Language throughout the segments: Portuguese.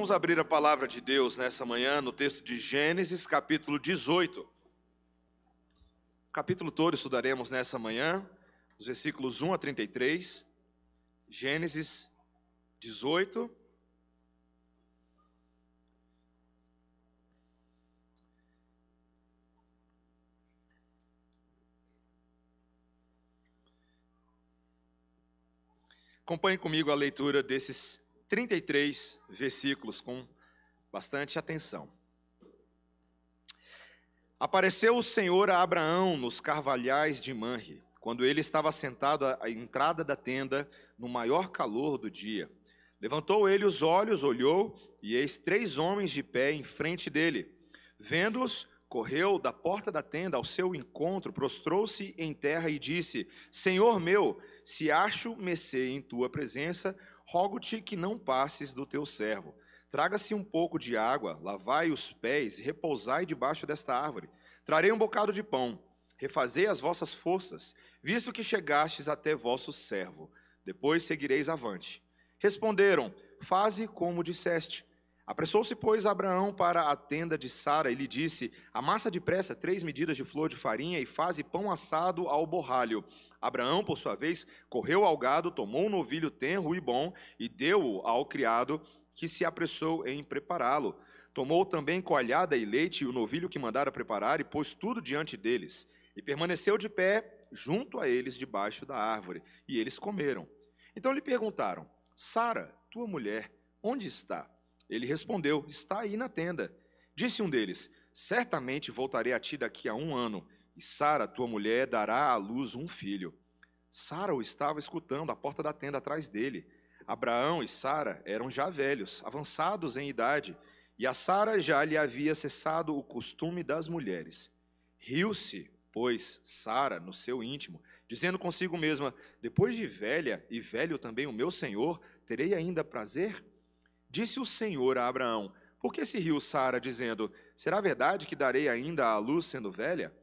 Vamos abrir a palavra de Deus nessa manhã no texto de Gênesis, capítulo 18. O capítulo todo estudaremos nessa manhã, os versículos 1 a 33. Gênesis 18. Acompanhe comigo a leitura desses 33 versículos com bastante atenção. Apareceu o Senhor a Abraão nos carvalhais de Manre, quando ele estava sentado à entrada da tenda, no maior calor do dia. Levantou ele os olhos, olhou, e eis 3 homens de pé em frente dele. Vendo-os, correu da porta da tenda ao seu encontro, prostrou-se em terra e disse: Senhor meu, se acho mercê em tua presença, rogo-te que não passes do teu servo. Traga-se um pouco de água, lavai os pés e repousai debaixo desta árvore. Trarei um bocado de pão, refazei as vossas forças, visto que chegastes até vosso servo. Depois seguireis avante. Responderam: faze como disseste. Apressou-se, pois, Abraão para a tenda de Sara e lhe disse: amassa depressa 3 medidas de flor de farinha e faze pão assado ao borralho. Abraão, por sua vez, correu ao gado, tomou um novilho tenro e bom e deu-o ao criado, que se apressou em prepará-lo. Tomou também coalhada e leite e o novilho que mandara preparar e pôs tudo diante deles. E permaneceu de pé junto a eles debaixo da árvore. E eles comeram. Então lhe perguntaram: Sara, tua mulher, onde está? Ele respondeu: está aí na tenda. Disse um deles: certamente voltarei a ti daqui a 1 ano, e Sara, tua mulher, dará à luz um filho. Sara o estava escutando à porta da tenda atrás dele. Abraão e Sara eram já velhos, avançados em idade, e a Sara já lhe havia cessado o costume das mulheres. Riu-se, pois, Sara no seu íntimo, dizendo consigo mesma: depois de velha, e velho também o meu senhor, terei ainda prazer? Disse o Senhor a Abraão: por que se riu Sara, dizendo: será verdade que darei ainda à luz sendo velha?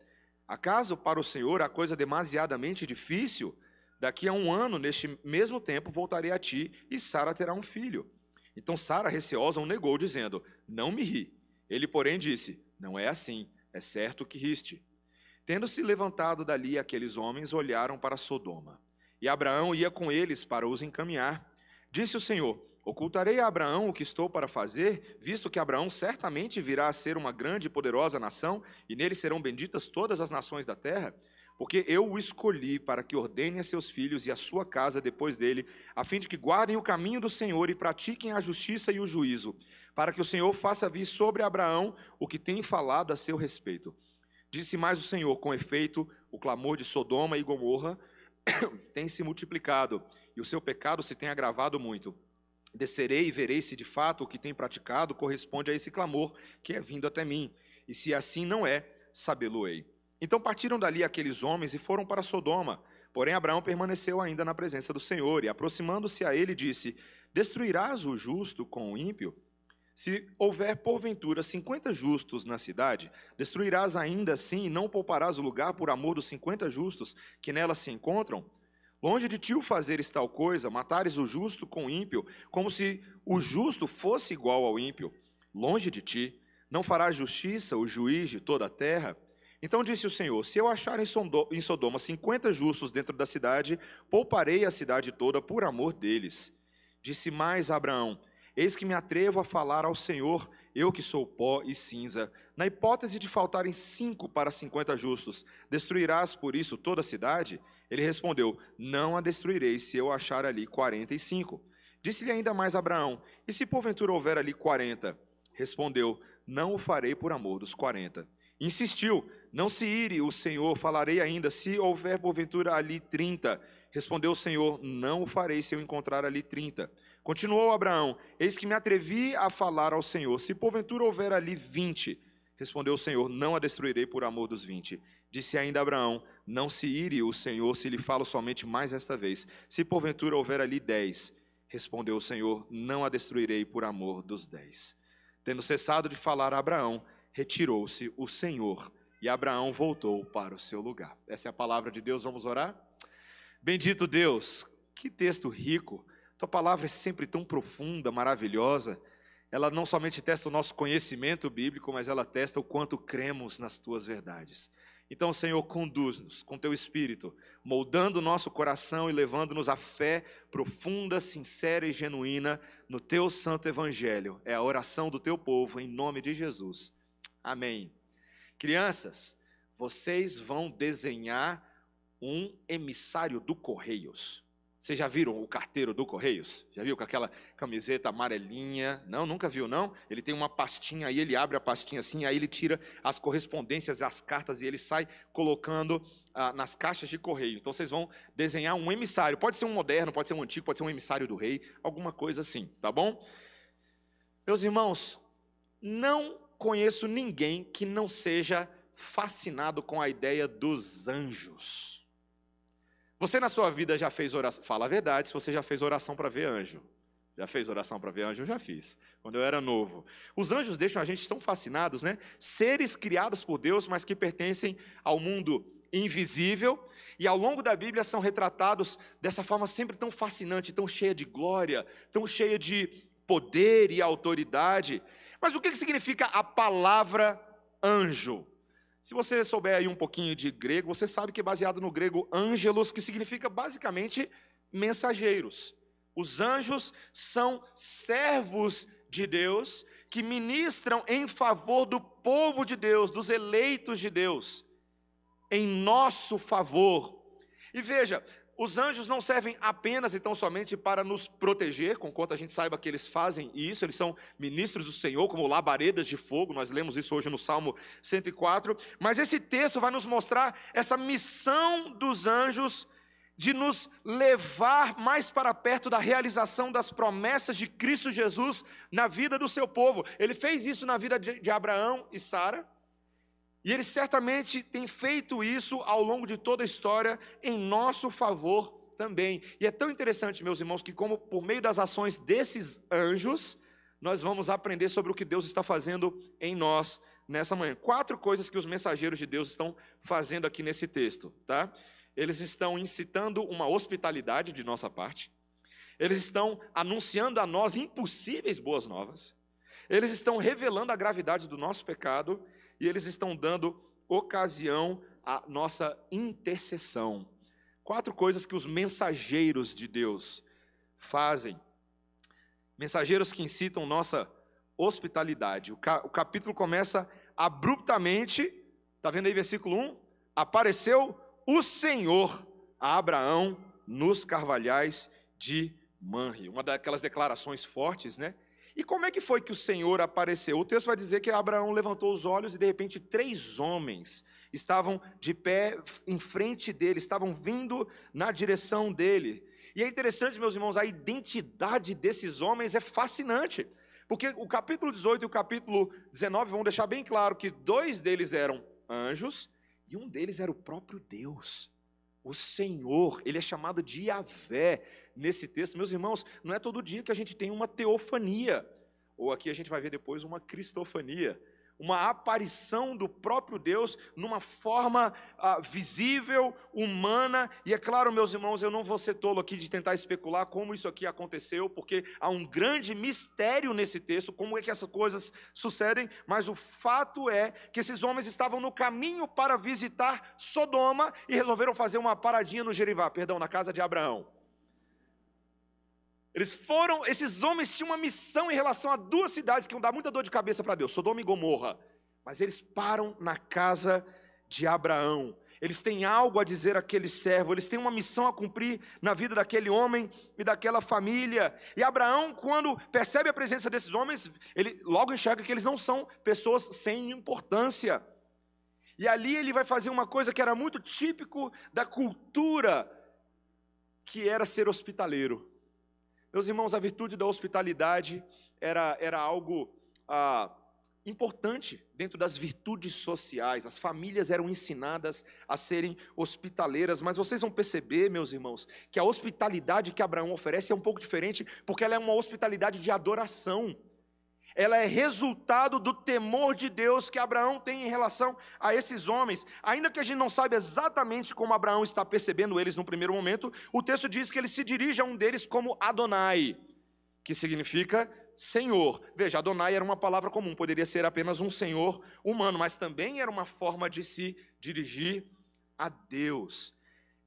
Acaso para o Senhor há coisa demasiadamente difícil? Daqui a 1 ano, neste mesmo tempo, voltarei a ti, e Sara terá um filho. Então Sara, receosa, o negou, dizendo: não me ri. Ele, porém, disse: não é assim, é certo que riste. Tendo-se levantado dali, aqueles homens olharam para Sodoma. E Abraão ia com eles para os encaminhar. Disse o Senhor: ocultarei a Abraão o que estou para fazer, visto que Abraão certamente virá a ser uma grande e poderosa nação, e nele serão benditas todas as nações da terra? Porque eu o escolhi para que ordene a seus filhos e a sua casa depois dele, a fim de que guardem o caminho do Senhor e pratiquem a justiça e o juízo, para que o Senhor faça vir sobre Abraão o que tem falado a seu respeito. Disse mais o Senhor: com efeito, o clamor de Sodoma e Gomorra tem se multiplicado, e o seu pecado se tem agravado muito. Descerei e verei se de fato o que tem praticado corresponde a esse clamor que é vindo até mim, e se assim não é, sabê-lo-ei. Então partiram dali aqueles homens e foram para Sodoma. Porém Abraão permaneceu ainda na presença do Senhor, e aproximando-se a ele disse: destruirás o justo com o ímpio? Se houver porventura 50 justos na cidade, destruirás ainda assim e não pouparás o lugar por amor dos 50 justos que nela se encontram? Longe de ti o fazeres tal coisa, matares o justo com o ímpio, como se o justo fosse igual ao ímpio. Longe de ti, não farás justiça o juiz de toda a terra? Então disse o Senhor: se eu achar em Sodoma 50 justos dentro da cidade, pouparei a cidade toda por amor deles. Disse mais Abraão: eis que me atrevo a falar ao Senhor, eu que sou pó e cinza. Na hipótese de faltarem 5 para 50 justos, destruirás por isso toda a cidade? Ele respondeu: não a destruirei se eu achar ali 45. Disse-lhe ainda mais Abraão: e se porventura houver ali 40? Respondeu: não o farei por amor dos 40. Insistiu: não se ire o Senhor, falarei ainda, se houver porventura ali 30. Respondeu o Senhor: não o farei se eu encontrar ali 30. Continuou Abraão: eis que me atrevi a falar ao Senhor, se porventura houver ali 20. Respondeu o Senhor: não a destruirei por amor dos 20. Disse ainda Abraão: não se ire o Senhor, se lhe falo somente mais esta vez, se porventura houver ali 10. Respondeu o Senhor: não a destruirei por amor dos 10. Tendo cessado de falar a Abraão, retirou-se o Senhor, e Abraão voltou para o seu lugar. Essa é a palavra de Deus, vamos orar? Bendito Deus, que texto rico, tua palavra é sempre tão profunda, maravilhosa. ela não somente testa o nosso conhecimento bíblico, mas ela testa o quanto cremos nas tuas verdades. Então, Senhor, conduz-nos com teu Espírito, moldando o nosso coração e levando-nos à fé profunda, sincera e genuína no teu santo evangelho. É a oração do teu povo, em nome de Jesus. Amém. Crianças, vocês vão desenhar um emissário do Correios. Vocês já viram o carteiro do Correios? Já viu com aquela camiseta amarelinha? Não, nunca viu, não? Ele tem uma pastinha, aí ele abre a pastinha assim, aí ele tira as correspondências, as cartas, e ele sai colocando nas caixas de correio. Então, vocês vão desenhar um emissário. Pode ser um moderno, pode ser um antigo, pode ser um emissário do rei, alguma coisa assim, tá bom? Meus irmãos, não conheço ninguém que não seja fascinado com a ideia dos anjos. Você na sua vida já fez oração? Fala a verdade, se você já fez oração para ver anjo. Já fez oração para ver anjo? Eu já fiz, quando eu era novo. Os anjos deixam a gente tão fascinados, né? Seres criados por Deus, mas que pertencem ao mundo invisível, e ao longo da Bíblia são retratados dessa forma sempre tão fascinante, tão cheia de glória, tão cheia de poder e autoridade. Mas o que significa a palavra anjo? Se você souber aí um pouquinho de grego, você sabe que é baseado no grego ângelos, que significa basicamente mensageiros. Os anjos são servos de Deus, que ministram em favor do povo de Deus, dos eleitos de Deus, em nosso favor. E veja, os anjos não servem apenas, então, somente para nos proteger, conquanto a gente saiba que eles fazem isso, eles são ministros do Senhor, como labaredas de fogo, nós lemos isso hoje no Salmo 104, mas esse texto vai nos mostrar essa missão dos anjos de nos levar mais para perto da realização das promessas de Cristo Jesus na vida do seu povo. Ele fez isso na vida de Abraão e Sara, e ele certamente tem feito isso ao longo de toda a história em nosso favor também. E é tão interessante, meus irmãos, que como por meio das ações desses anjos, nós vamos aprender sobre o que Deus está fazendo em nós nessa manhã. 4 coisas que os mensageiros de Deus estão fazendo aqui nesse texto, tá? Eles estão incitando uma hospitalidade de nossa parte. Eles estão anunciando a nós impossíveis boas novas. Eles estão revelando a gravidade do nosso pecado. E eles estão dando ocasião à nossa intercessão. 4 coisas que os mensageiros de Deus fazem. Mensageiros que incitam nossa hospitalidade. O capítulo começa abruptamente. Está vendo aí versículo 1? Apareceu o Senhor a Abraão nos carvalhais de Manre. Uma daquelas declarações fortes, né? E como é que foi que o Senhor apareceu? O texto vai dizer que Abraão levantou os olhos e de repente 3 homens estavam de pé em frente dele, estavam vindo na direção dele. E é interessante, meus irmãos, a identidade desses homens é fascinante, porque o capítulo 18 e o capítulo 19 vão deixar bem claro que 2 deles eram anjos e um deles era o próprio Deus, o Senhor. Ele é chamado de Yahvé nesse texto. Meus irmãos, não é todo dia que a gente tem uma teofania, ou aqui a gente vai ver depois uma cristofania, uma aparição do próprio Deus numa forma visível, humana. E é claro, meus irmãos, eu não vou ser tolo aqui de tentar especular como isso aqui aconteceu, porque há um grande mistério nesse texto, como é que essas coisas sucedem, mas o fato é que esses homens estavam no caminho para visitar Sodoma e resolveram fazer uma paradinha no Gerivá, na casa de Abraão. Esses homens tinham uma missão em relação a 2 cidades que iam dar muita dor de cabeça para Deus, Sodoma e Gomorra. Mas eles param na casa de Abraão. Eles têm algo a dizer àquele servo, eles têm uma missão a cumprir na vida daquele homem e daquela família. E Abraão, quando percebe a presença desses homens, ele logo enxerga que eles não são pessoas sem importância. E ali ele vai fazer uma coisa que era muito típico da cultura, que era ser hospitaleiro. Meus irmãos, a virtude da hospitalidade era algo importante dentro das virtudes sociais. As famílias eram ensinadas a serem hospitaleiras, mas vocês vão perceber, meus irmãos, que a hospitalidade que Abraão oferece é um pouco diferente, porque ela é uma hospitalidade de adoração. Ela é resultado do temor de Deus que Abraão tem em relação a esses homens. Ainda que a gente não saiba exatamente como Abraão está percebendo eles no primeiro momento, o texto diz que ele se dirige a um deles como Adonai, que significa Senhor. Veja, Adonai era uma palavra comum, poderia ser apenas um senhor humano, mas também era uma forma de se dirigir a Deus.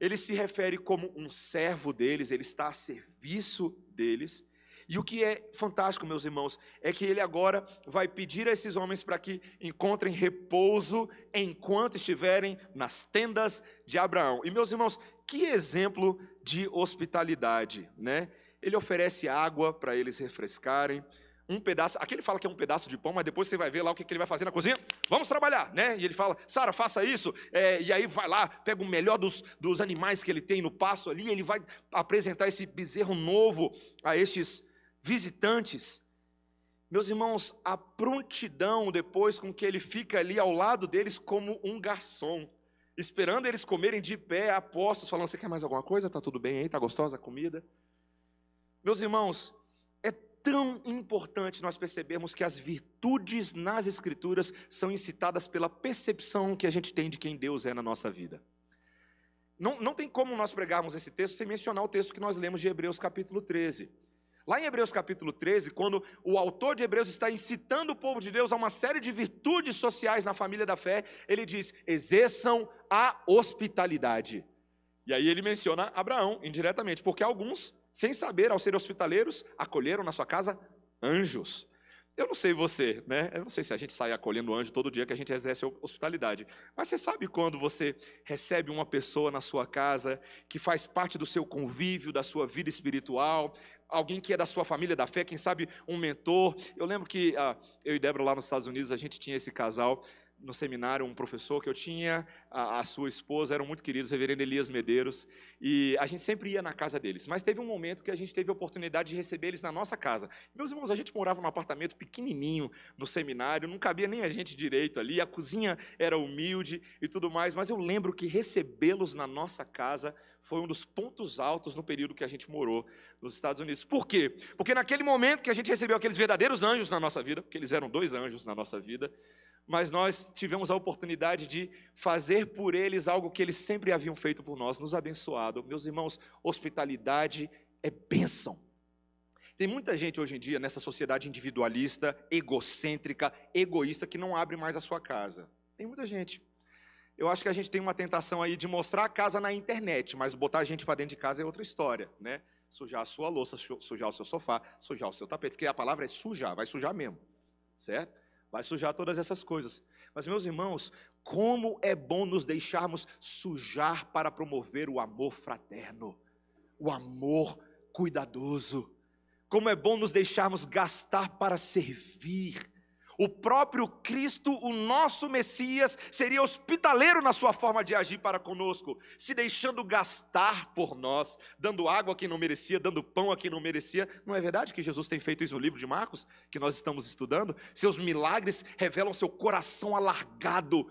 Ele se refere como um servo deles, ele está a serviço deles. E o que é fantástico, meus irmãos, é que ele agora vai pedir a esses homens para que encontrem repouso enquanto estiverem nas tendas de Abraão. E, meus irmãos, que exemplo de hospitalidade, né? Ele oferece água para eles refrescarem, um pedaço, aqui ele fala que é um pedaço de pão, mas depois você vai ver lá o que ele vai fazer na cozinha. Vamos trabalhar, né? E ele fala, Sara, faça isso. E aí vai lá, pega o melhor dos animais que ele tem no pasto ali, ele vai apresentar esse bezerro novo a estes visitantes. Meus irmãos, a prontidão depois com que ele fica ali ao lado deles como um garçom, esperando eles comerem de pé, apostos, falando, você quer mais alguma coisa? Tá tudo bem aí? Tá gostosa a comida? Meus irmãos, é tão importante nós percebermos que as virtudes nas Escrituras são incitadas pela percepção que a gente tem de quem Deus é na nossa vida. Não tem como nós pregarmos esse texto sem mencionar o texto que nós lemos de Hebreus capítulo 13. Lá em Hebreus capítulo 13, quando o autor de Hebreus está incitando o povo de Deus a uma série de virtudes sociais na família da fé, ele diz, exerçam a hospitalidade. E aí ele menciona Abraão indiretamente, porque alguns, sem saber, ao serem hospitaleiros, acolheram na sua casa anjos. Eu não sei você, né? Eu não sei se a gente sai acolhendo anjo todo dia que a gente exerce hospitalidade. Mas você sabe quando você recebe uma pessoa na sua casa que faz parte do seu convívio, da sua vida espiritual, alguém que é da sua família da fé, quem sabe um mentor. Eu lembro que eu e Débora lá nos Estados Unidos, a gente tinha esse casal no seminário, um professor que eu tinha, a sua esposa, eram muito queridos, o reverendo Elias Medeiros, e a gente sempre ia na casa deles, mas teve um momento que a gente teve a oportunidade de receber eles na nossa casa. Meus irmãos, a gente morava num apartamento pequenininho no seminário, não cabia nem a gente direito ali, a cozinha era humilde e tudo mais, mas eu lembro que recebê-los na nossa casa foi um dos pontos altos no período que a gente morou nos Estados Unidos. Por quê? Porque naquele momento que a gente recebeu aqueles verdadeiros anjos na nossa vida, porque eles eram 2 anjos na nossa vida, mas nós tivemos a oportunidade de fazer por eles algo que eles sempre haviam feito por nós, nos abençoado. Meus irmãos, hospitalidade é bênção. Tem muita gente hoje em dia nessa sociedade individualista, egocêntrica, egoísta, que não abre mais a sua casa. Tem muita gente. Eu acho que a gente tem uma tentação aí de mostrar a casa na internet, mas botar a gente para dentro de casa é outra história, né? Sujar a sua louça, sujar o seu sofá, sujar o seu tapete, porque a palavra é sujar, vai sujar mesmo, certo? Vai sujar todas essas coisas. Mas, meus irmãos, como é bom nos deixarmos sujar para promover o amor fraterno, o amor cuidadoso. Como é bom nos deixarmos gastar para servir. O próprio Cristo, o nosso Messias, seria hospitaleiro na sua forma de agir para conosco, se deixando gastar por nós, dando água a quem não merecia, dando pão a quem não merecia. Não é verdade que Jesus tem feito isso no livro de Marcos, que nós estamos estudando? Seus milagres revelam seu coração alargado.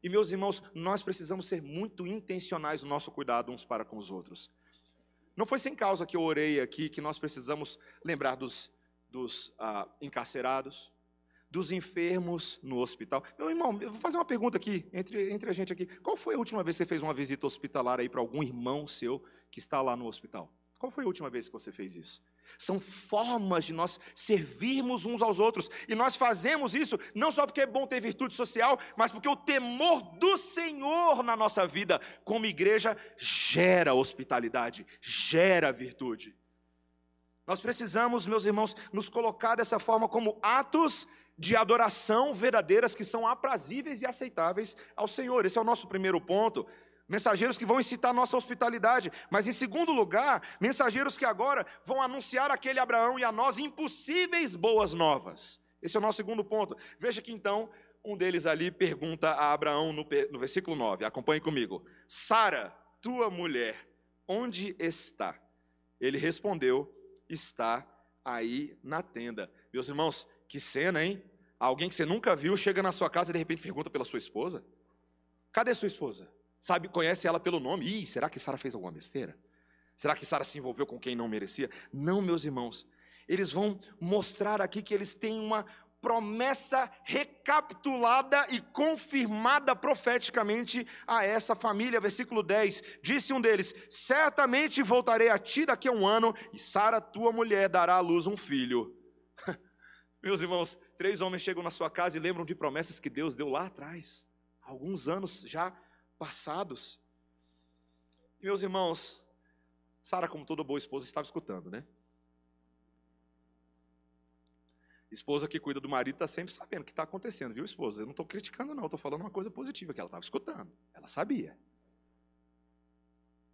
E, meus irmãos, nós precisamos ser muito intencionais no nosso cuidado uns para com os outros. Não foi sem causa que eu orei aqui que nós precisamos lembrar dos encarcerados, dos enfermos no hospital. Meu irmão, eu vou fazer uma pergunta aqui, entre a gente aqui. Qual foi a última vez que você fez uma visita hospitalar aí para algum irmão seu que está lá no hospital? Qual foi a última vez que você fez isso? São formas de nós servirmos uns aos outros. E nós fazemos isso não só porque é bom ter virtude social, mas porque o temor do Senhor na nossa vida, como igreja, gera hospitalidade, gera virtude. Nós precisamos, meus irmãos, nos colocar dessa forma como atos de adoração verdadeiras que são aprazíveis e aceitáveis ao Senhor. Esse é o nosso primeiro ponto. Mensageiros que vão incitar a nossa hospitalidade. Mas em segundo lugar, mensageiros que agora vão anunciar àquele Abraão e a nós impossíveis boas novas. Esse é o nosso segundo ponto. Veja que então, um deles ali pergunta a Abraão no versículo 9. Acompanhe comigo. Sara, tua mulher, onde está? Ele respondeu, está aí na tenda. Meus irmãos, que cena, hein? Alguém que você nunca viu chega na sua casa e de repente pergunta pela sua esposa. Cadê sua esposa? Sabe, conhece ela pelo nome. Ih, será que Sara fez alguma besteira? Será que Sara se envolveu com quem não merecia? Não, meus irmãos. Eles vão mostrar aqui que eles têm uma promessa recapitulada e confirmada profeticamente a essa família. Versículo 10, disse um deles, certamente voltarei a ti daqui a 1 ano, e Sara, tua mulher, dará à luz um filho. Meus irmãos, 3 homens chegam na sua casa e lembram de promessas que Deus deu lá atrás, alguns anos já passados. Meus irmãos, Sara, como toda boa esposa, estava escutando, né? Esposa que cuida do marido está sempre sabendo o que está acontecendo, viu, esposa? Eu não estou criticando, não, estou falando uma coisa positiva, que ela estava escutando, ela sabia.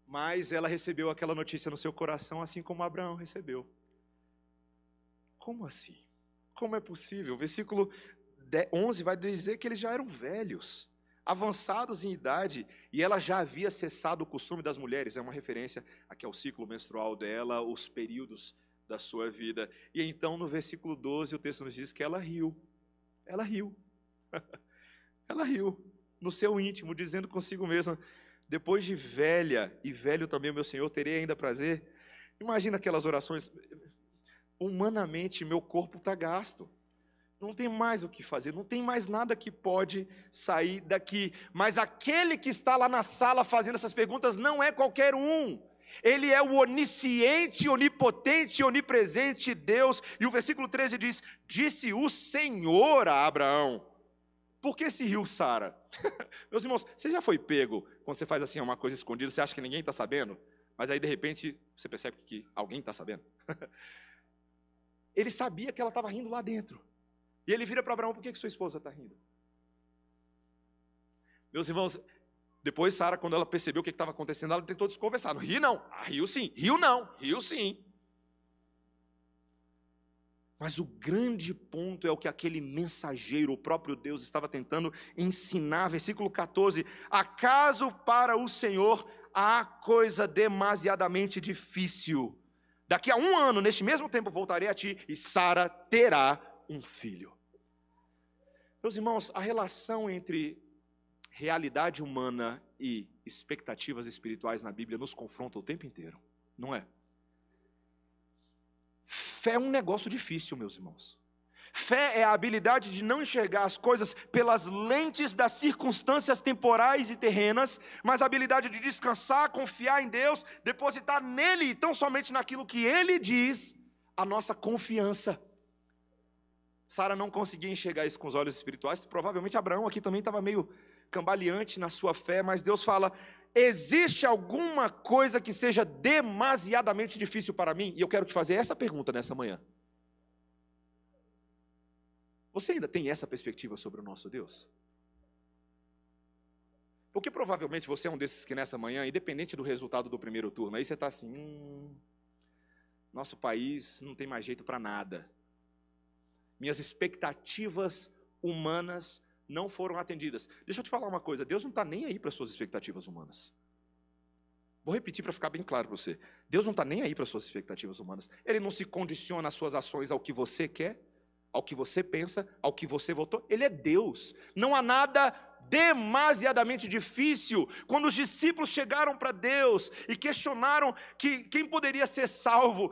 Mas ela recebeu aquela notícia no seu coração, assim como Abraão recebeu. Como assim? Como é possível? O versículo 11 vai dizer que eles já eram velhos, avançados em idade, e ela já havia cessado o costume das mulheres. É uma referência aqui ao ciclo menstrual dela, os períodos da sua vida. E então, no versículo 12, o texto nos diz que ela riu. Ela riu. Ela riu no seu íntimo, dizendo consigo mesma: depois de velha, e velho também o meu Senhor, terei ainda prazer. Imagina aquelas orações. Humanamente, meu corpo está gasto. Não tem mais o que fazer, não tem mais nada que pode sair daqui. Mas aquele que está lá na sala fazendo essas perguntas não é qualquer um. Ele é o onisciente, onipotente, onipresente Deus. E o versículo 13 diz: disse o Senhor a Abraão. Por que se riu Sara? Meus irmãos, você já foi pego quando você faz assim uma coisa escondida, você acha que ninguém está sabendo, mas aí de repente você percebe que alguém está sabendo? Ele sabia que ela estava rindo lá dentro. E ele vira para Abraão: por que sua esposa está rindo? Meus irmãos, depois Sara, quando ela percebeu o que estava acontecendo, ela tentou desconversar. Não ri não, riu sim, riu não, riu sim. Mas o grande ponto é o que aquele mensageiro, o próprio Deus, estava tentando ensinar. Versículo 14: acaso para o Senhor há coisa demasiadamente difícil? Daqui a 1 ano, neste mesmo tempo, voltarei a ti e Sara terá um filho. Meus irmãos, a relação entre realidade humana e expectativas espirituais na Bíblia nos confronta o tempo inteiro, não é? Fé é um negócio difícil, meus irmãos. Fé é a habilidade de não enxergar as coisas pelas lentes das circunstâncias temporais e terrenas, mas a habilidade de descansar, confiar em Deus, depositar nele e tão somente naquilo que ele diz, a nossa confiança. Sara não conseguia enxergar isso com os olhos espirituais. Provavelmente Abraão aqui também estava meio cambaleante na sua fé, mas Deus fala: existe alguma coisa que seja demasiadamente difícil para mim? E eu quero te fazer essa pergunta nessa manhã. Você ainda tem essa perspectiva sobre o nosso Deus? Porque provavelmente você é um desses que nessa manhã, independente do resultado do primeiro turno, aí você está assim: nosso país não tem mais jeito para nada. Minhas expectativas humanas não foram atendidas. Deixa eu te falar uma coisa: Deus não está nem aí para as suas expectativas humanas. Vou repetir para ficar bem claro para você. Deus não está nem aí para as suas expectativas humanas. Ele não se condiciona as suas ações ao que você quer, ao que você pensa, ao que você votou. Ele é Deus. Não há nada demasiadamente difícil. Quando os discípulos chegaram para Deus e questionaram quem poderia ser salvo,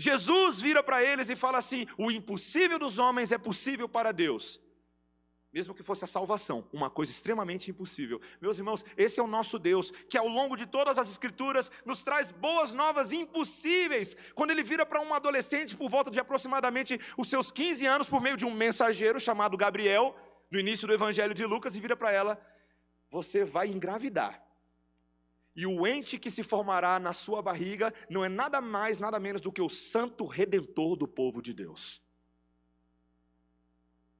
Jesus vira para eles e fala assim: o impossível dos homens é possível para Deus. Mesmo que fosse a salvação, uma coisa extremamente impossível. Meus irmãos, esse é o nosso Deus, que ao longo de todas as Escrituras nos traz boas novas impossíveis. Quando ele vira para um adolescente por volta de aproximadamente os seus 15 anos, por meio de um mensageiro chamado Gabriel, no início do Evangelho de Lucas, e vira para ela: você vai engravidar. E o ente que se formará na sua barriga não é nada mais, nada menos do que o Santo Redentor do povo de Deus.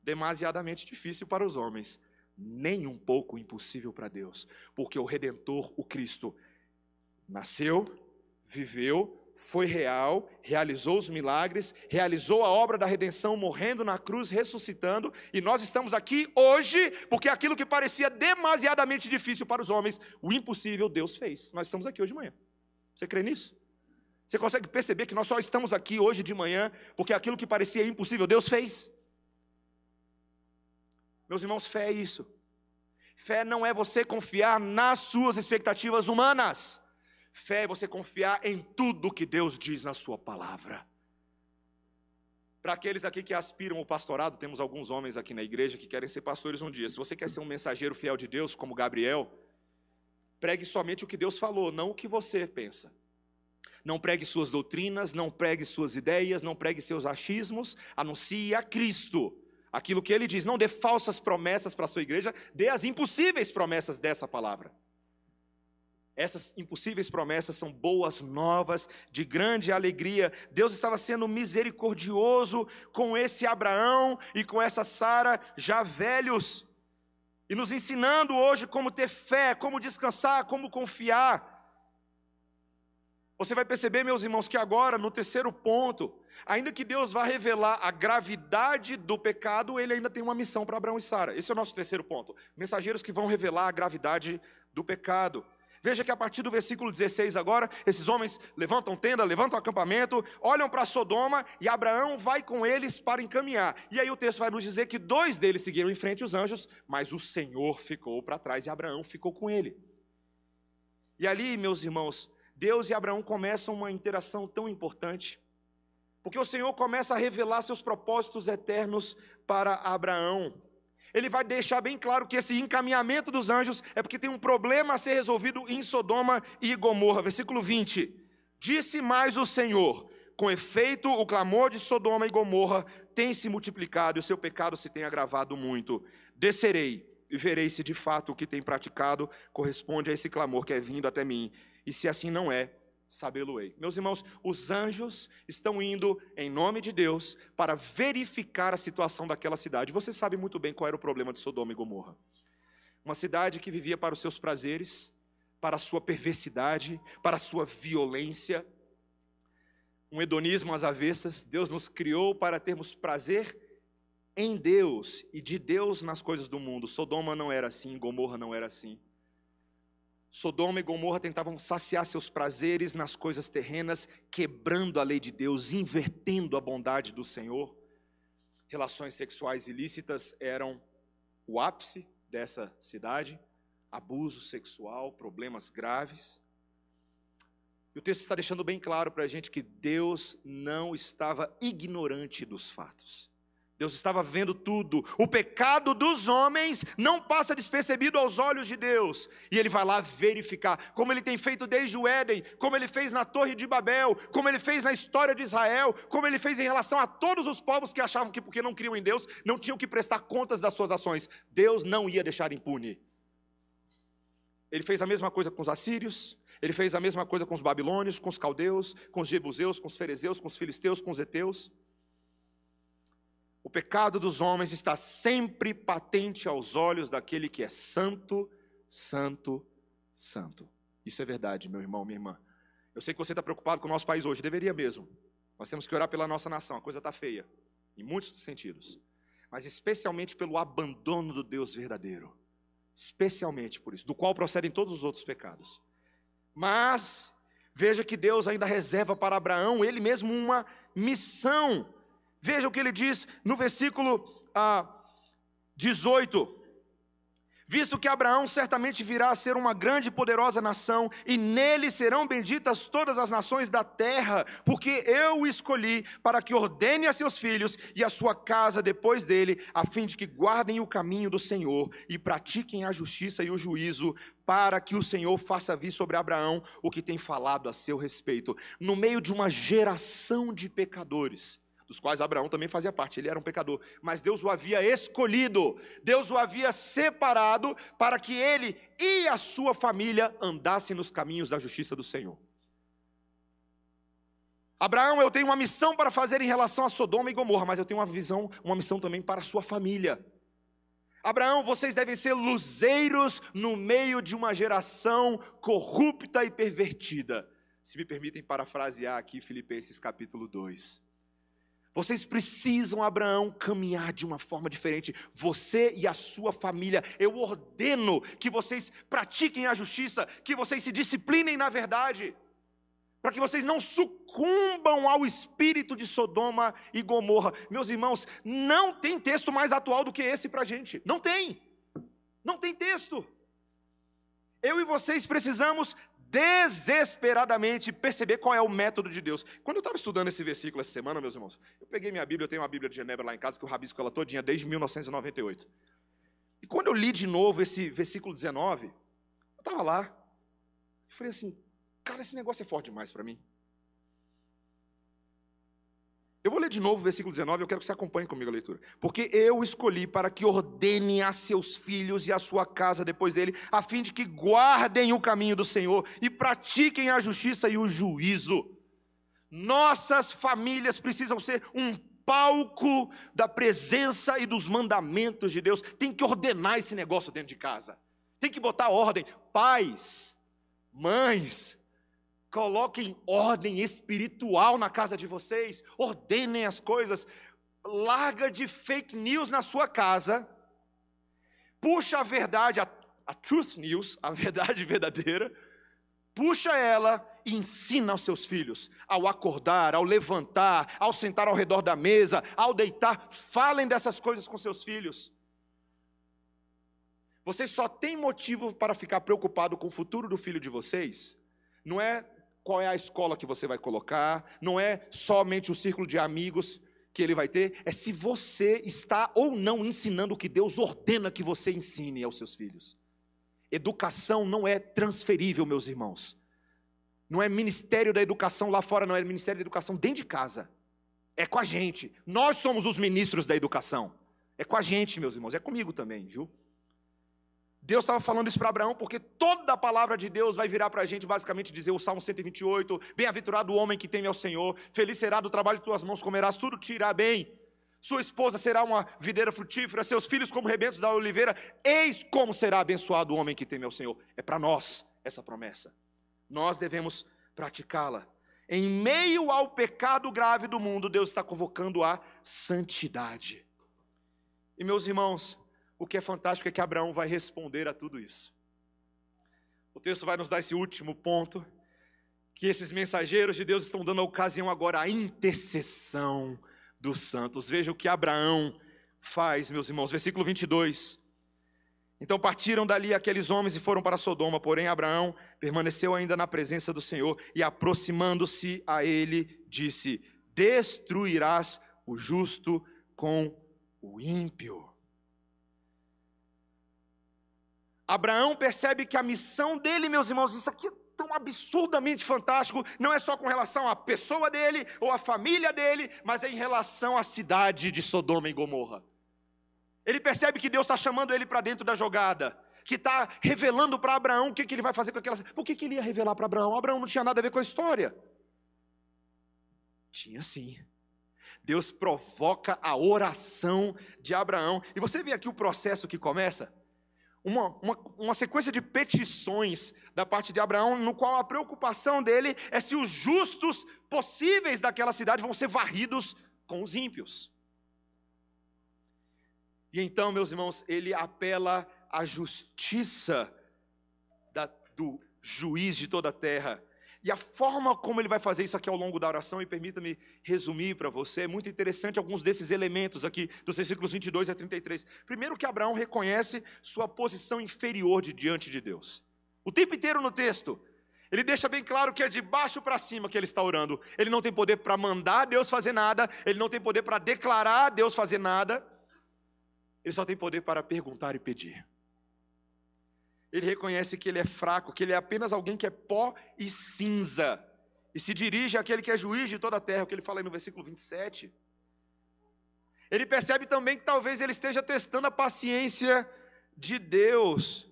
Demasiadamente difícil para os homens, nem um pouco impossível para Deus, porque o Redentor, o Cristo, nasceu, viveu, foi real, realizou os milagres, realizou a obra da redenção, morrendo na cruz, ressuscitando, e nós estamos aqui hoje, porque aquilo que parecia demasiadamente difícil para os homens, o impossível Deus fez. Nós estamos aqui hoje de manhã. Você crê nisso? Você consegue perceber que nós só estamos aqui hoje de manhã, porque aquilo que parecia impossível Deus fez? Meus irmãos, fé é isso. Fé não é você confiar nas suas expectativas humanas. Fé é você confiar em tudo que Deus diz na sua palavra. Para aqueles aqui que aspiram ao pastorado, temos alguns homens aqui na igreja que querem ser pastores um dia. Se você quer ser um mensageiro fiel de Deus, como Gabriel, pregue somente o que Deus falou, não o que você pensa. Não pregue suas doutrinas, não pregue suas ideias, não pregue seus achismos, anuncie a Cristo. Aquilo que ele diz, não dê falsas promessas para a sua igreja, dê as impossíveis promessas dessa palavra. Essas impossíveis promessas são boas novas, de grande alegria. Deus estava sendo misericordioso com esse Abraão e com essa Sara já velhos, e nos ensinando hoje como ter fé, como descansar, como confiar. Você vai perceber, meus irmãos, que agora, no terceiro ponto, ainda que Deus vá revelar a gravidade do pecado, ele ainda tem uma missão para Abraão e Sara. Esse é o nosso terceiro ponto. Mensageiros que vão revelar a gravidade do pecado. Veja que a partir do versículo 16 agora, esses homens levantam tenda, levantam acampamento, olham para Sodoma e Abraão vai com eles para encaminhar. E aí o texto vai nos dizer que 2 deles seguiram em frente os anjos, mas o Senhor ficou para trás e Abraão ficou com ele. E ali, meus irmãos, Deus e Abraão começam uma interação tão importante, porque o Senhor começa a revelar seus propósitos eternos para Abraão. Ele vai deixar bem claro que esse encaminhamento dos anjos é porque tem um problema a ser resolvido em Sodoma e Gomorra. Versículo 20. Disse mais o Senhor, com efeito o clamor de Sodoma e Gomorra tem se multiplicado e o seu pecado se tem agravado muito. Descerei e verei se de fato o que tem praticado corresponde a esse clamor que é vindo até mim. E se assim não é, sabê-lo-ei. Meus irmãos, os anjos estão indo em nome de Deus para verificar a situação daquela cidade. Você sabe muito bem qual era o problema de Sodoma e Gomorra. Uma cidade que vivia para os seus prazeres, para a sua perversidade, para a sua violência. Um hedonismo às avessas. Deus nos criou para termos prazer em Deus e de Deus nas coisas do mundo. Sodoma não era assim, Gomorra não era assim. Sodoma e Gomorra tentavam saciar seus prazeres nas coisas terrenas, quebrando a lei de Deus, invertendo a bondade do Senhor. Relações sexuais ilícitas eram o ápice dessa cidade, abuso sexual, problemas graves. E o texto está deixando bem claro para a gente que Deus não estava ignorante dos fatos. Deus estava vendo tudo. O pecado dos homens não passa despercebido aos olhos de Deus. E Ele vai lá verificar, como Ele tem feito desde o Éden, como Ele fez na Torre de Babel, como Ele fez na história de Israel, como Ele fez em relação a todos os povos que achavam que porque não criam em Deus, não tinham que prestar contas das suas ações. Deus não ia deixar impune. Ele fez a mesma coisa com os assírios, Ele fez a mesma coisa com os babilônios, com os caldeus, com os jebuseus, com os ferezeus, com os filisteus, com os heteus. O pecado dos homens está sempre patente aos olhos daquele que é santo, santo, santo. Isso é verdade, meu irmão, minha irmã. Eu sei que você está preocupado com o nosso país hoje, deveria mesmo. Nós temos que orar pela nossa nação, a coisa está feia, em muitos sentidos. Mas especialmente pelo abandono do Deus verdadeiro. Especialmente por isso, do qual procedem todos os outros pecados. Mas, veja que Deus ainda reserva para Abraão, ele mesmo, uma missão. Veja o que ele diz no versículo 18. Visto que Abraão certamente virá a ser uma grande e poderosa nação, e nele serão benditas todas as nações da terra, porque eu o escolhi para que ordene a seus filhos e a sua casa depois dele, a fim de que guardem o caminho do Senhor e pratiquem a justiça e o juízo, para que o Senhor faça vir sobre Abraão o que tem falado a seu respeito. No meio de uma geração de pecadores, dos quais Abraão também fazia parte, ele era um pecador, mas Deus o havia escolhido, Deus o havia separado para que ele e a sua família andassem nos caminhos da justiça do Senhor. Abraão, eu tenho uma missão para fazer em relação a Sodoma e Gomorra, mas eu tenho uma missão também para a sua família. Abraão, vocês devem ser luzeiros no meio de uma geração corrupta e pervertida. Se me permitem parafrasear aqui Filipenses capítulo 2. Vocês precisam, Abraão, caminhar de uma forma diferente. Você e a sua família. Eu ordeno que vocês pratiquem a justiça, que vocês se disciplinem na verdade, para que vocês não sucumbam ao espírito de Sodoma e Gomorra. Meus irmãos, não tem texto mais atual do que esse para a gente. Não tem. Não tem texto. Eu e vocês precisamos desesperadamente perceber qual é o método de Deus. Quando eu estava estudando esse versículo essa semana, meus irmãos, eu peguei minha Bíblia, eu tenho uma Bíblia de Genebra lá em casa, que eu rabisco ela todinha desde 1998. E quando eu li de novo esse versículo 19, eu estava lá, e falei assim, cara, esse negócio é forte demais para mim. Eu vou ler de novo o versículo 19, eu quero que você acompanhe comigo a leitura. Porque eu escolhi para que ordene a seus filhos e a sua casa depois dele, a fim de que guardem o caminho do Senhor e pratiquem a justiça e o juízo. Nossas famílias precisam ser um palco da presença e dos mandamentos de Deus. Tem que ordenar esse negócio dentro de casa. Tem que botar ordem. Pais, mães, coloquem ordem espiritual na casa de vocês. Ordenem as coisas. Larga de fake news na sua casa. Puxa a verdade, a truth news, a verdade verdadeira. Puxa ela e ensina aos seus filhos. Ao acordar, ao levantar, ao sentar ao redor da mesa, ao deitar. Falem dessas coisas com seus filhos. Vocês só têm motivo para ficar preocupado com o futuro do filho de vocês. Não é qual é a escola que você vai colocar, não é somente o círculo de amigos que ele vai ter, é se você está ou não ensinando o que Deus ordena que você ensine aos seus filhos. Educação não é transferível, meus irmãos. Não é ministério da educação lá fora, não é ministério da educação dentro de casa. É com a gente. Nós somos os ministros da educação. É com a gente, meus irmãos, é comigo também, viu? Deus estava falando isso para Abraão, porque toda a palavra de Deus vai virar para a gente, basicamente dizer o Salmo 128, bem-aventurado o homem que teme ao Senhor, feliz será do trabalho de tuas mãos, comerás, tudo te irá bem. Sua esposa será uma videira frutífera, seus filhos como rebentos da oliveira, eis como será abençoado o homem que teme ao Senhor. É para nós essa promessa. Nós devemos praticá-la. Em meio ao pecado grave do mundo, Deus está convocando a santidade. E meus irmãos, o que é fantástico é que Abraão vai responder a tudo isso. O texto vai nos dar esse último ponto, que esses mensageiros de Deus estão dando a ocasião agora à intercessão dos santos. Veja o que Abraão faz, meus irmãos. Versículo 22. Então partiram dali aqueles homens e foram para Sodoma, porém Abraão permaneceu ainda na presença do Senhor e aproximando-se a ele, disse: destruirás o justo com o ímpio. Abraão percebe que a missão dele, meus irmãos, isso aqui é tão absurdamente fantástico, não é só com relação à pessoa dele ou à família dele, mas é em relação à cidade de Sodoma e Gomorra. Ele percebe que Deus está chamando ele para dentro da jogada, que está revelando para Abraão o que ele vai fazer com aquelas... Por que ele ia revelar para Abraão? Abraão não tinha nada a ver com a história. Tinha sim. Deus provoca a oração de Abraão. E você vê aqui o processo que começa? Uma sequência de petições da parte de Abraão, no qual a preocupação dele é se os justos possíveis daquela cidade vão ser varridos com os ímpios. E então, meus irmãos, ele apela à justiça do juiz de toda a terra. E a forma como ele vai fazer isso aqui ao longo da oração, e permita-me resumir para você, é muito interessante alguns desses elementos aqui, dos versículos 22 a 33. Primeiro que Abraão reconhece sua posição inferior diante de Deus. O tempo inteiro no texto, ele deixa bem claro que é de baixo para cima que ele está orando. Ele não tem poder para mandar Deus fazer nada, ele não tem poder para declarar Deus fazer nada, ele só tem poder para perguntar e pedir. Ele reconhece que ele é fraco, que ele é apenas alguém que é pó e cinza. E se dirige àquele que é juiz de toda a terra, o que ele fala aí no versículo 27. Ele percebe também que talvez ele esteja testando a paciência de Deus.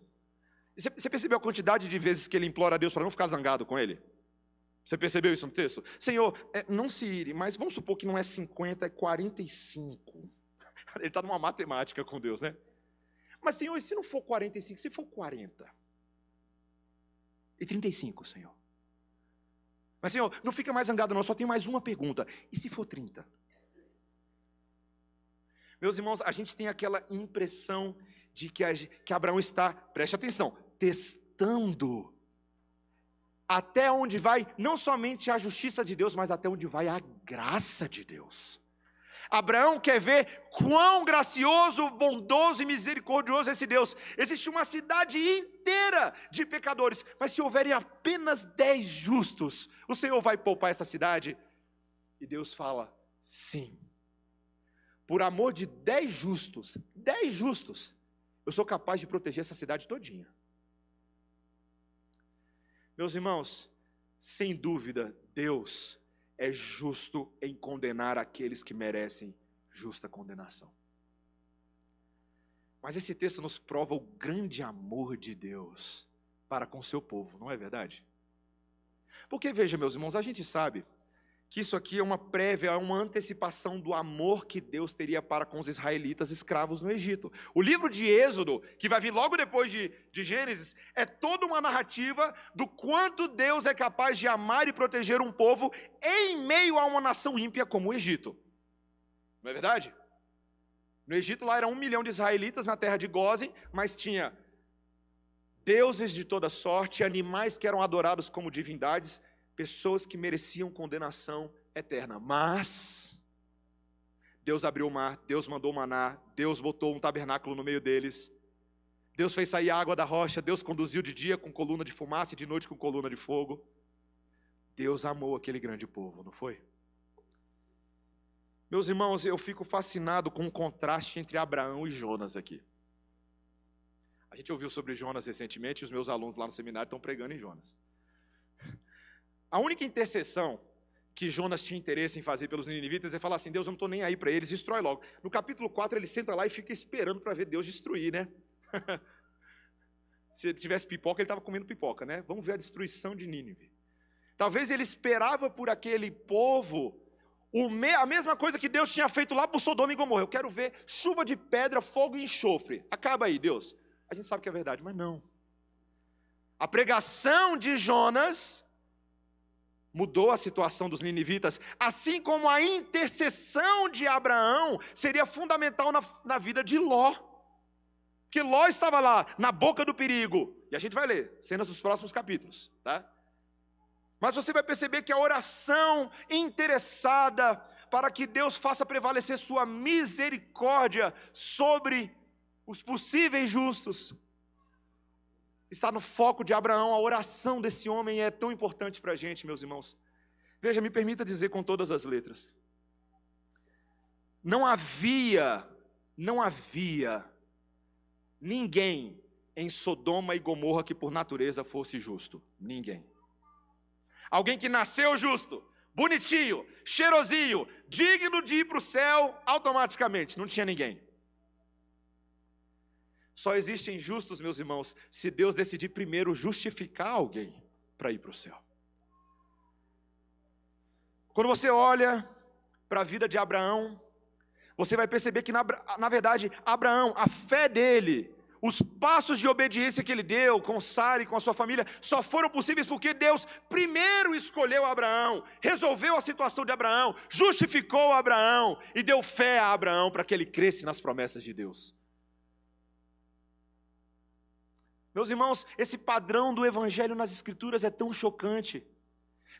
Você percebeu a quantidade de vezes que ele implora a Deus para não ficar zangado com ele? Você percebeu isso no texto? Senhor, não se ire, mas vamos supor que não é 50, é 45. Ele está numa matemática com Deus, né? Mas, Senhor, e se não for 45, se for 40? E 35, Senhor? Mas, Senhor, não fica mais zangado não, só tem mais uma pergunta. E se for 30? Meus irmãos, a gente tem aquela impressão de que Abraão está, preste atenção, testando até onde vai, não somente a justiça de Deus, mas até onde vai a graça de Deus. Abraão quer ver quão gracioso, bondoso e misericordioso é esse Deus. Existe uma cidade inteira de pecadores, mas se houverem apenas 10 justos, o Senhor vai poupar essa cidade? E Deus fala, sim. Por amor de 10 justos, eu sou capaz de proteger essa cidade todinha. Meus irmãos, sem dúvida, Deus é justo em condenar aqueles que merecem justa condenação. Mas esse texto nos prova o grande amor de Deus para com o seu povo, não é verdade? Porque, veja, meus irmãos, a gente sabe que isso aqui é uma prévia, é uma antecipação do amor que Deus teria para com os israelitas escravos no Egito. O livro de Êxodo, que vai vir logo depois de Gênesis, é toda uma narrativa do quanto Deus é capaz de amar e proteger um povo em meio a uma nação ímpia como o Egito. Não é verdade? No Egito lá eram 1 milhão de israelitas na terra de Gósen, mas tinha deuses de toda sorte, animais que eram adorados como divindades, pessoas que mereciam condenação eterna. Mas Deus abriu o mar, Deus mandou maná, Deus botou um tabernáculo no meio deles, Deus fez sair a água da rocha, Deus conduziu de dia com coluna de fumaça e de noite com coluna de fogo. Deus amou aquele grande povo, não foi? Meus irmãos, eu fico fascinado com o contraste entre Abraão e Jonas aqui. A gente ouviu sobre Jonas recentemente, os meus alunos lá no seminário estão pregando em Jonas. A única intercessão que Jonas tinha interesse em fazer pelos ninivitas é falar assim: Deus, eu não estou nem aí para eles, destrói logo. No capítulo 4 ele senta lá e fica esperando para ver Deus destruir, né? Se ele tivesse pipoca, ele estava comendo pipoca, né? Vamos ver a destruição de Nínive. Talvez ele esperava por aquele povo a mesma coisa que Deus tinha feito lá por Sodoma e Gomorra. Eu quero ver chuva de pedra, fogo e enxofre. Acaba aí, Deus. A gente sabe que é verdade, mas não. A pregação de Jonas mudou a situação dos ninivitas, assim como a intercessão de Abraão seria fundamental na vida de Ló. Porque Ló estava lá, na boca do perigo. E a gente vai ler cenas dos próximos capítulos, tá? Mas você vai perceber que a oração interessada para que Deus faça prevalecer sua misericórdia sobre os possíveis justos está no foco de Abraão. A oração desse homem é tão importante para a gente, meus irmãos. Veja, me permita dizer com todas as letras: não havia ninguém em Sodoma e Gomorra que por natureza fosse justo. Ninguém. Alguém que nasceu justo, bonitinho, cheirosinho, digno de ir para o céu automaticamente. Não tinha ninguém. Só existem justos, meus irmãos, se Deus decidir primeiro justificar alguém para ir para o céu. Quando você olha para a vida de Abraão, você vai perceber que, na verdade, Abraão, a fé dele, os passos de obediência que ele deu com Sara e com a sua família, só foram possíveis porque Deus primeiro escolheu Abraão, resolveu a situação de Abraão, justificou Abraão e deu fé a Abraão para que ele cresça nas promessas de Deus. Meus irmãos, esse padrão do evangelho nas escrituras é tão chocante,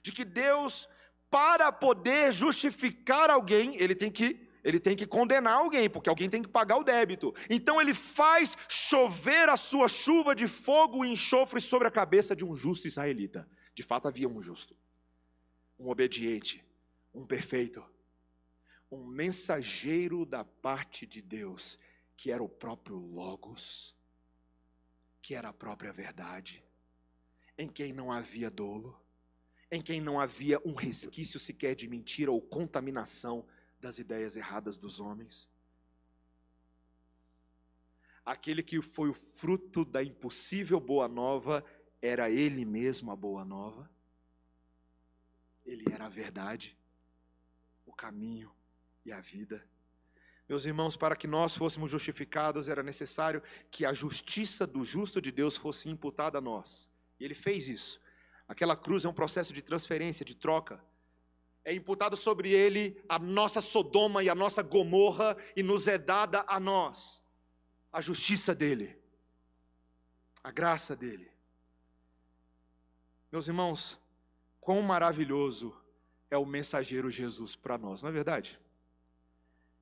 de que Deus, para poder justificar alguém, ele tem que condenar alguém, porque alguém tem que pagar o débito. Então ele faz chover a sua chuva de fogo e enxofre sobre a cabeça de um justo israelita. De fato havia um justo, um obediente, um perfeito, um mensageiro da parte de Deus, que era o próprio Logos, que era a própria verdade, em quem não havia dolo, em quem não havia um resquício sequer de mentira ou contaminação das ideias erradas dos homens. Aquele que foi o fruto da impossível boa nova, era ele mesmo a boa nova. Ele era a verdade, o caminho e a vida. Meus irmãos, para que nós fôssemos justificados, era necessário que a justiça do justo de Deus fosse imputada a nós. E ele fez isso. Aquela cruz é um processo de transferência, de troca. É imputado sobre ele a nossa Sodoma e a nossa Gomorra, e nos é dada a nós a justiça dele, a graça dele. Meus irmãos, quão maravilhoso é o mensageiro Jesus para nós, não é verdade?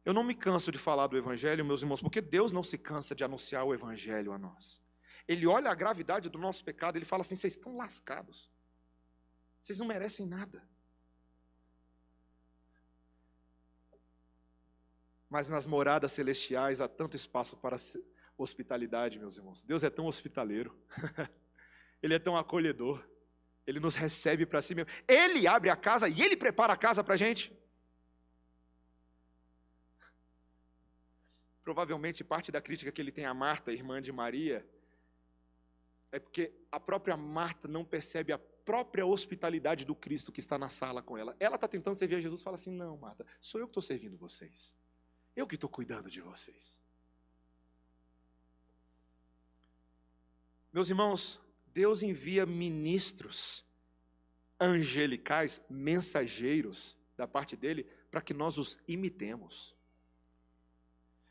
Eu não me canso de falar do evangelho, meus irmãos, porque Deus não se cansa de anunciar o evangelho a nós. Ele olha a gravidade do nosso pecado, ele fala assim: vocês estão lascados, vocês não merecem nada. Mas nas moradas celestiais há tanto espaço para hospitalidade, meus irmãos. Deus é tão hospitaleiro, Ele é tão acolhedor. Ele nos recebe para si mesmo. Ele abre a casa e Ele prepara a casa para a gente. Provavelmente parte da crítica que ele tem a Marta, irmã de Maria, é porque a própria Marta não percebe a própria hospitalidade do Cristo que está na sala com ela. Ela está tentando servir a Jesus e fala assim, não, Marta, sou eu que estou servindo vocês. Eu que estou cuidando de vocês. Meus irmãos, Deus envia ministros angelicais, mensageiros da parte dele, para que nós os imitemos.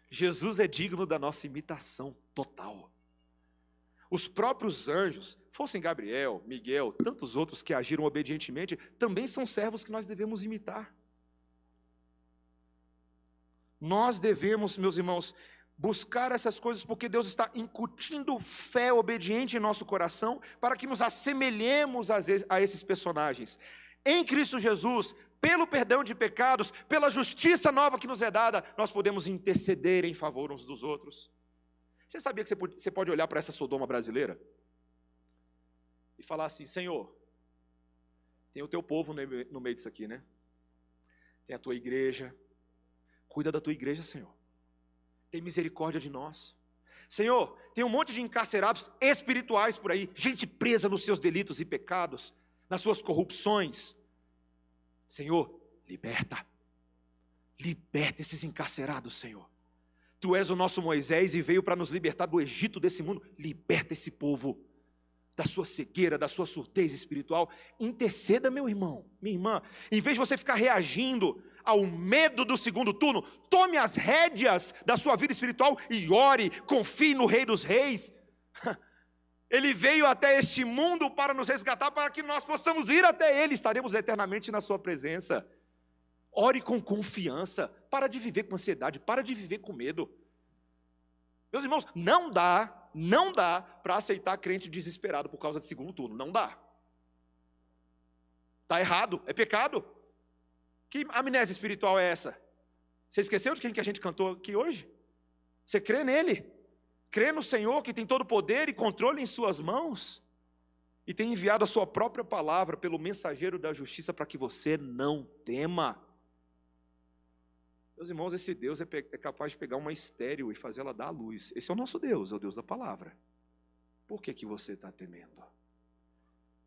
Jesus é digno da nossa imitação total. Os próprios anjos, fossem Gabriel, Miguel, tantos outros que agiram obedientemente, também são servos que nós devemos imitar. Nós devemos, meus irmãos, buscar essas coisas porque Deus está incutindo fé obediente em nosso coração para que nos assemelhemos a esses personagens. Em Cristo Jesus, pelo perdão de pecados, pela justiça nova que nos é dada, nós podemos interceder em favor uns dos outros. Você sabia que você pode olhar para essa Sodoma brasileira e falar assim, Senhor, tem o teu povo no meio disso aqui, né? Tem a tua igreja, cuida da tua igreja, Senhor. Tem misericórdia de nós. Senhor, tem um monte de encarcerados espirituais por aí, gente presa nos seus delitos e pecados, nas suas corrupções. Senhor, liberta esses encarcerados, Senhor. Tu és o nosso Moisés e veio para nos libertar do Egito desse mundo. Liberta esse povo da sua cegueira, da sua surdez espiritual. Interceda, meu irmão, minha irmã. Em vez de você ficar reagindo ao medo do segundo turno, tome as rédeas da sua vida espiritual e ore, confie no Rei dos Reis. Ele veio até este mundo para nos resgatar, para que nós possamos ir até Ele, estaremos eternamente na sua presença. Ore com confiança, para de viver com ansiedade, para de viver com medo. Meus irmãos, não dá para aceitar crente desesperado por causa de segundo turno, não dá. Está errado, é pecado. Que amnésia espiritual é essa? Você esqueceu de quem que a gente cantou aqui hoje? Você crê nele? Crê no Senhor que tem todo o poder e controle em suas mãos? E tem enviado a sua própria palavra pelo mensageiro da justiça para que você não tema. Meus irmãos, esse Deus é capaz de pegar uma estéril e fazer ela dar à luz. Esse é o nosso Deus, é o Deus da palavra. Por que que você está temendo?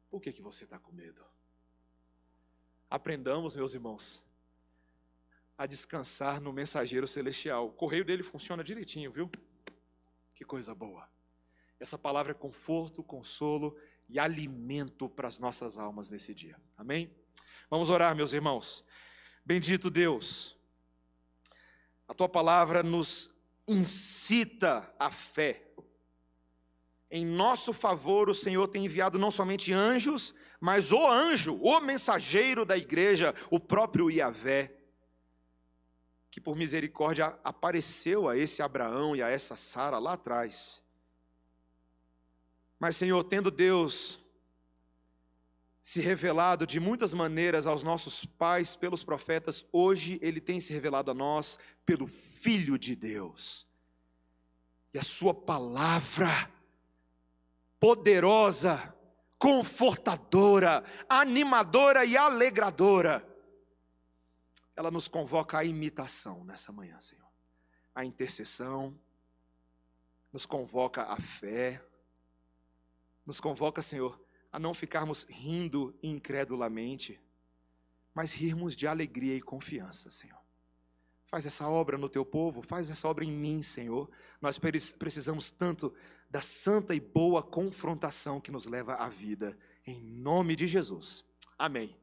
Por que que você está com medo? Aprendamos, meus irmãos, a descansar no mensageiro celestial. O correio dele funciona direitinho, viu? Que coisa boa. Essa palavra é conforto, consolo e alimento para as nossas almas nesse dia. Amém? Vamos orar, meus irmãos. Bendito Deus, a tua palavra nos incita à fé. Em nosso favor, o Senhor tem enviado não somente anjos, mas o anjo, o mensageiro da igreja, o próprio Iavé, que por misericórdia apareceu a esse Abraão e a essa Sara lá atrás. Mas, Senhor, tendo Deus se revelado de muitas maneiras aos nossos pais pelos profetas, hoje Ele tem se revelado a nós pelo Filho de Deus. E a sua palavra poderosa, confortadora, animadora e alegradora, ela nos convoca à imitação nessa manhã, Senhor. A intercessão, nos convoca à fé, nos convoca, Senhor, a não ficarmos rindo incredulamente, mas rirmos de alegria e confiança, Senhor. Faz essa obra no teu povo, faz essa obra em mim, Senhor. Nós precisamos tanto da santa e boa confrontação que nos leva à vida, em nome de Jesus. Amém.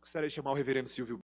Gostaria de chamar o reverendo Silvio